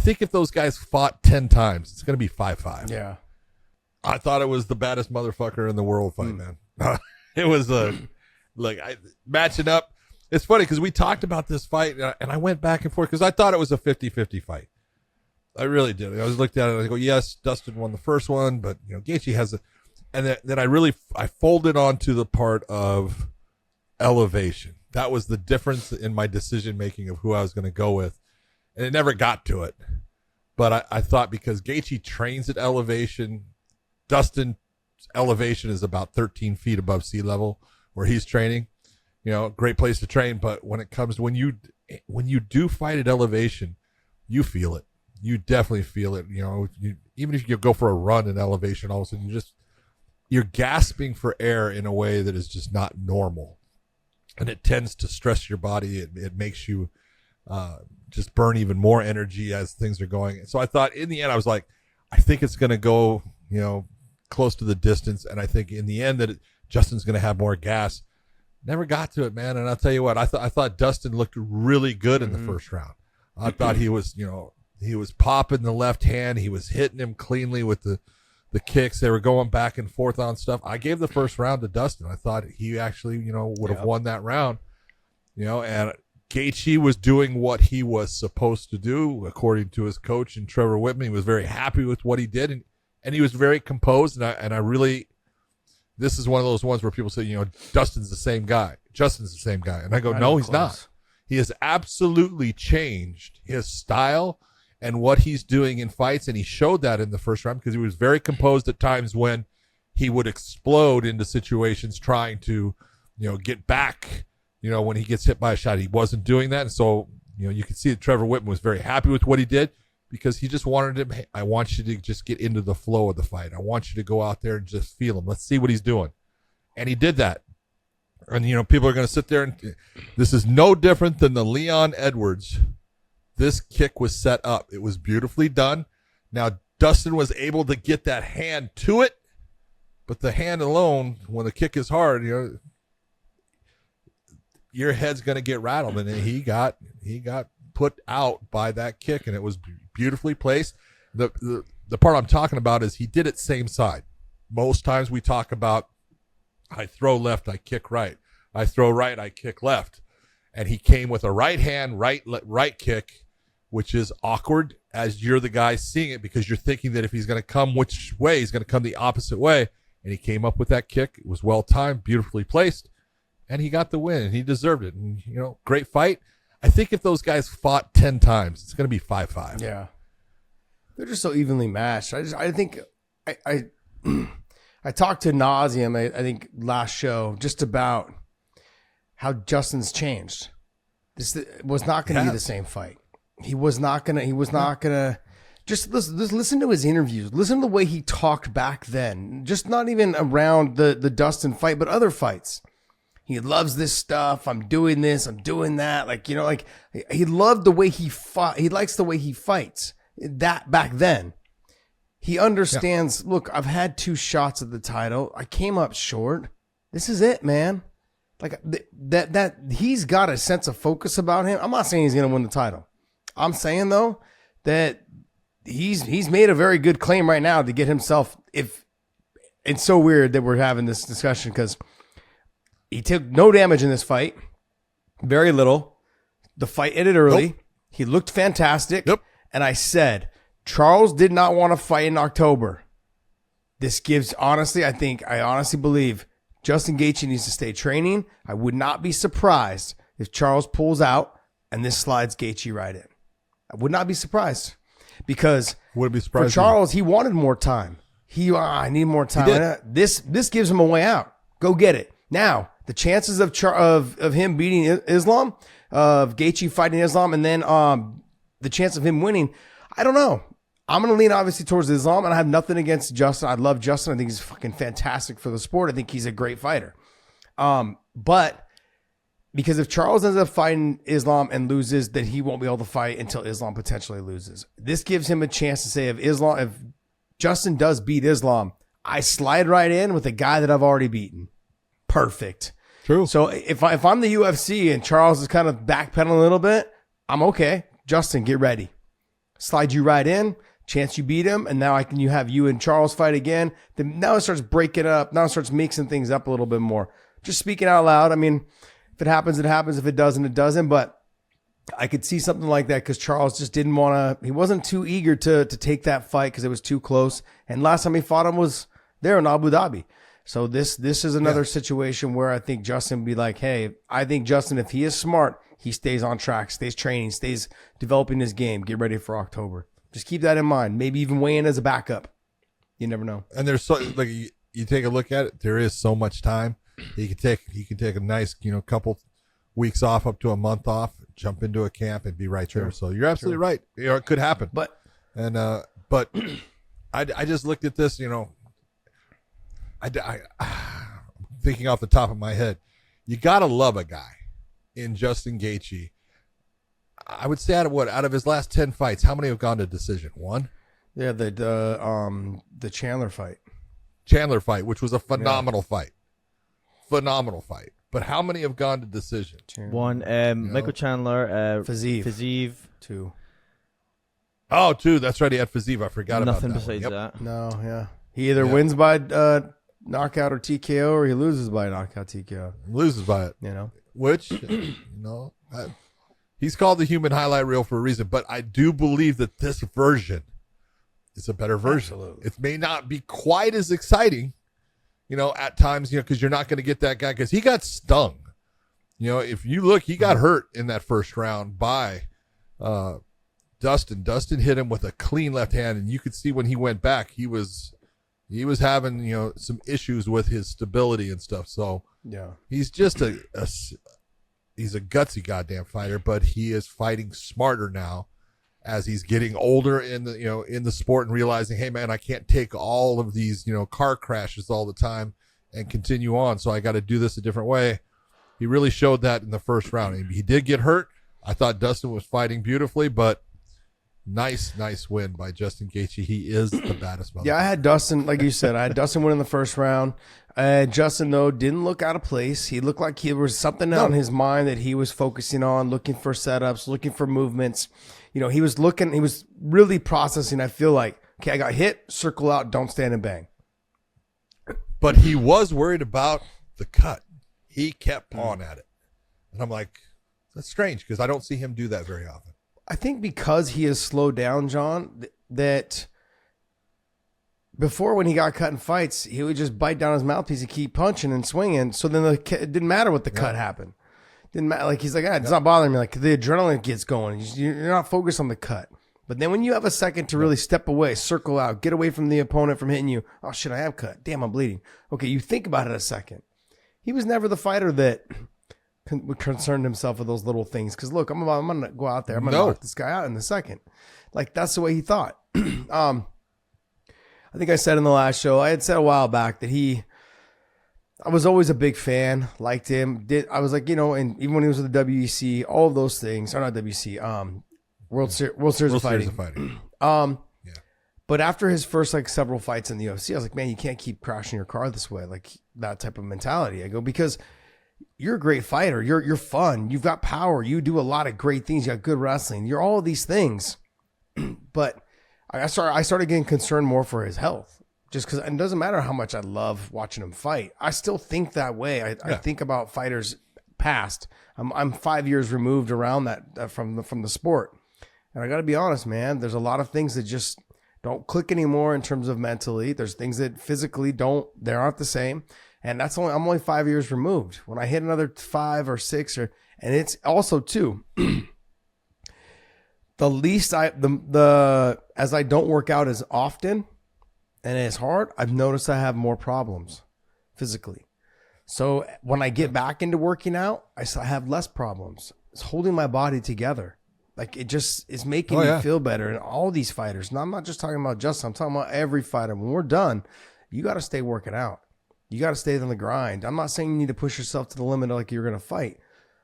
think if those guys fought 10 times, it's going to be 5-5. Yeah. I thought it was the baddest motherfucker in the world fight, man. It was matching up. It's funny because we talked about this fight, and I went back and forth because I thought it was a 50-50 fight. I really did. I was looked at it and I go, yes, Dustin won the first one, but Gaethje has a, and then I folded onto the part of elevation. That was the difference in my decision making of who I was going to go with, and it never got to it. But I thought because Gaethje trains at elevation, Dustin's elevation is about 13 feet above sea level where he's training. Great place to train. But when it comes to when you do fight at elevation, you feel it. You definitely feel it. Even if you go for a run in elevation, all of a sudden you're gasping for air in a way that is just not normal, and it tends to stress your body. It makes you just burn even more energy as things are going. So I thought in the end, I was like, I think it's going to go, close to the distance. And I think in the end that Justin's going to have more gas. Never got to it, man. And I'll tell you what, I thought Dustin looked really good in the first round. I thought he was, he was popping the left hand. He was hitting him cleanly with the kicks. They were going back and forth on stuff. I gave the first round to Dustin. I thought he actually, would have won that round, and Gaethje was doing what he was supposed to do, according to his coach and Trevor Whitman. He was very happy with what he did, and he was very composed. And I really, this is one of those ones where people say, Dustin's the same guy. Justin's the same guy. And I go, no, he's not. He has absolutely changed his style and what he's doing in fights. And he showed that in the first round because he was very composed at times when he would explode into situations trying to, get back, when he gets hit by a shot. He wasn't doing that. And so, you can see that Trevor Whitman was very happy with what he did because he just wanted him. Hey, I want you to just get into the flow of the fight. I want you to go out there and just feel him. Let's see what he's doing. And he did that. And, people are going to sit there and this is no different than the Leon Edwards. This kick was set up. It was beautifully done. Now, Dustin was able to get that hand to it, but the hand alone, when the kick is hard, your head's going to get rattled. And he got put out by that kick, and it was beautifully placed. The part I'm talking about is he did it same side. Most times we talk about I throw left, I kick right. I throw right, I kick left. And he came with a right hand, right kick, which is awkward as you're the guy seeing it because you're thinking that if he's going to come which way, he's going to come the opposite way. And he came up with that kick. It was well timed, beautifully placed, and he got the win, and he deserved it. And, great fight. I think if those guys fought 10 times, it's going to be 5-5. Yeah. They're just so evenly matched. I think I talked to nauseum, I think last show, just about how Justin's changed. This was not going to be the same fight. He was not going to just listen to his interviews. Listen to the way he talked back then. Just not even around the Dustin fight, but other fights. He loves this stuff. I'm doing this. I'm doing that. He loved the way he fought. He likes the way he fights. That back then. He understands, look, I've had 2 shots at the title. I came up short. This is it, man. That he's got a sense of focus about him. I'm not saying he's going to win the title. I'm saying, though, that he's made a very good claim right now to get himself, if it's so weird that we're having this discussion because he took no damage in this fight. Very little. The fight ended early. Nope. He looked fantastic. Yep. And I said, Charles did not want to fight in October. This gives, I honestly believe Justin Gaethje needs to stay training. I would not be surprised if Charles pulls out and this slides Gaethje right in. I would not be surprised because for Charles, he wanted more time. I need more time. This gives him a way out. Go get it. Now, the chances of him beating Islam, of Gaethje fighting Islam, and then the chance of him winning, I don't know. I'm going to lean obviously towards Islam, and I have nothing against Justin. I love Justin. I think he's fucking fantastic for the sport. I think he's a great fighter. But because if Charles ends up fighting Islam and loses, then he won't be able to fight until Islam potentially loses. This gives him a chance to say if Justin does beat Islam, I slide right in with a guy that I've already beaten. Perfect. True. So if I'm the UFC and Charles is kind of backpedaling a little bit, I'm okay. Justin, get ready. slide you right in, chance you beat him, and now you have you and Charles fight again. Then now it starts breaking up. Now it starts mixing things up a little bit more. Just speaking out loud. I mean, if it happens, it happens. If it doesn't, it doesn't. But I could see something like that because Charles just didn't want to. He wasn't too eager to take that fight because it was too close. And last time he fought him was there in Abu Dhabi. So this is another situation where I think Justin would be like, hey, I think Justin, if he is smart, he stays on track, stays training, stays developing his game. Get ready for October. Just keep that in mind. Maybe even weigh in as a backup. You never know. And there's so like you take a look at it. There is so much time. He can take a nice couple weeks off, up to a month off, jump into a camp and be right there. So you're absolutely right. It could happen. But I just looked at this. I thinking off the top of my head, you gotta love a guy in Justin Gaethje. I would say out of his last 10 fights, how many have gone to decision? One? Yeah, the Chandler fight, which was a phenomenal fight. Phenomenal fight. But how many have gone to decision? One. Michael Chandler. Fiziev. Two. Oh, two. That's right. He had Fiziev. I forgot about that. Nothing besides that. No, yeah. He either wins by knockout or TKO, or he loses by knockout TKO. Loses by it. Which, he's called the human highlight reel for a reason. But I do believe that this version is a better version. Absolutely. It may not be quite as exciting, at times, because you're not going to get that guy because he got stung. If you look, he got hurt in that first round by Dustin. Dustin hit him with a clean left hand, and you could see when he went back, he was having, some issues with his stability and stuff. So yeah, he's just he's a gutsy goddamn fighter, but he is fighting smarter now as he's getting older in the sport and realizing, hey man, I can't take all of these, car crashes all the time and continue on. So I got to do this a different way. He really showed that in the first round. He did get hurt. I thought Dustin was fighting beautifully, but nice win by Justin Gaethje. He is the baddest motherfucker. Yeah, I had Dustin, like you said, win in the first round. Justin, though, didn't look out of place. He looked like there was something on his mind that he was focusing on, looking for setups, looking for movements. He was really processing. I feel like, okay, I got hit, circle out, don't stand and bang. But he was worried about the cut. He kept pawing at it. And I'm like, that's strange because I don't see him do that very often. I think because he has slowed down, John, that before when he got cut in fights, he would just bite down his mouthpiece and keep punching and swinging. So then it didn't matter what the cut happened. Didn't matter. Like he's like, it's not bothering me. Like the adrenaline gets going. You're not focused on the cut. But then when you have a second to really step away, circle out, get away from the opponent from hitting you. Oh shit, I have cut. Damn, I'm bleeding. Okay, you think about it a second. He was never the fighter that concerned himself with those little things. Because look, I'm going to go out there. I'm going to knock this guy out in a second. Like that's the way he thought. I think I said in the last show, I had said a while back that I was always a big fan, liked him. I was like, and even when he was with the WEC, all of those things, or not WEC, World Series of Fighting. But after his first several fights in the UFC, I was like, man, you can't keep crashing your car this way, like that type of mentality. I go, because you're a great fighter, you're fun, you've got power, you do a lot of great things, you got good wrestling, you're all of these things. But I started getting concerned more for his health, just because it doesn't matter how much I love watching him fight. I still think that way. I think about fighters past. I'm 5 years removed around that from the sport. And I got to be honest, man, there's a lot of things that just don't click anymore in terms of mentally. There's things that physically they aren't the same. And I'm only 5 years removed. When I hit another 5 or 6 and it's also too, as I don't work out as often and as hard, I've noticed I have more problems physically. So when I get back into working out, I have less problems. It's holding my body together. Like it just is making me feel better. And all these fighters, and I'm not just talking about Justin, I'm talking about every fighter. When we're done, you got to stay working out. You got to stay on the grind. I'm not saying you need to push yourself to the limit like you're going to fight,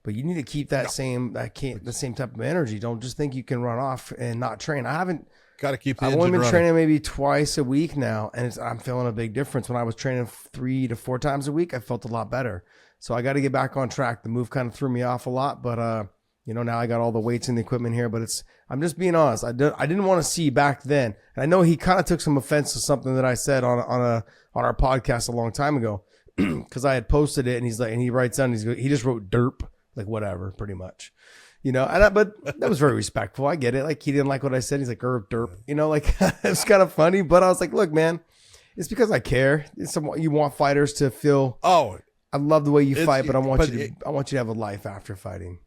but you need to keep the same type of energy. Don't just think you can run off and not train. I've only been training maybe twice a week now, and I'm feeling a big difference. When I was training 3 to 4 times a week, I felt a lot better. So I got to get back on track. The move kind of threw me off a lot, but You know, now I got all the weights and the equipment here, but I'm just being honest. I didn't want to see back then. And I know he kind of took some offense to something that I said on our podcast a long time ago, because I had posted it, and he's like, and he writes down, he just wrote derp, like whatever, pretty much. You know, but that was very respectful. I get it. Like, he didn't like what I said. He's like, derp. You know, like, it's kind of funny, but I was like, look, man, it's because I care. You want fighters to feel, I love the way you fight, but I want you to have a life after fighting.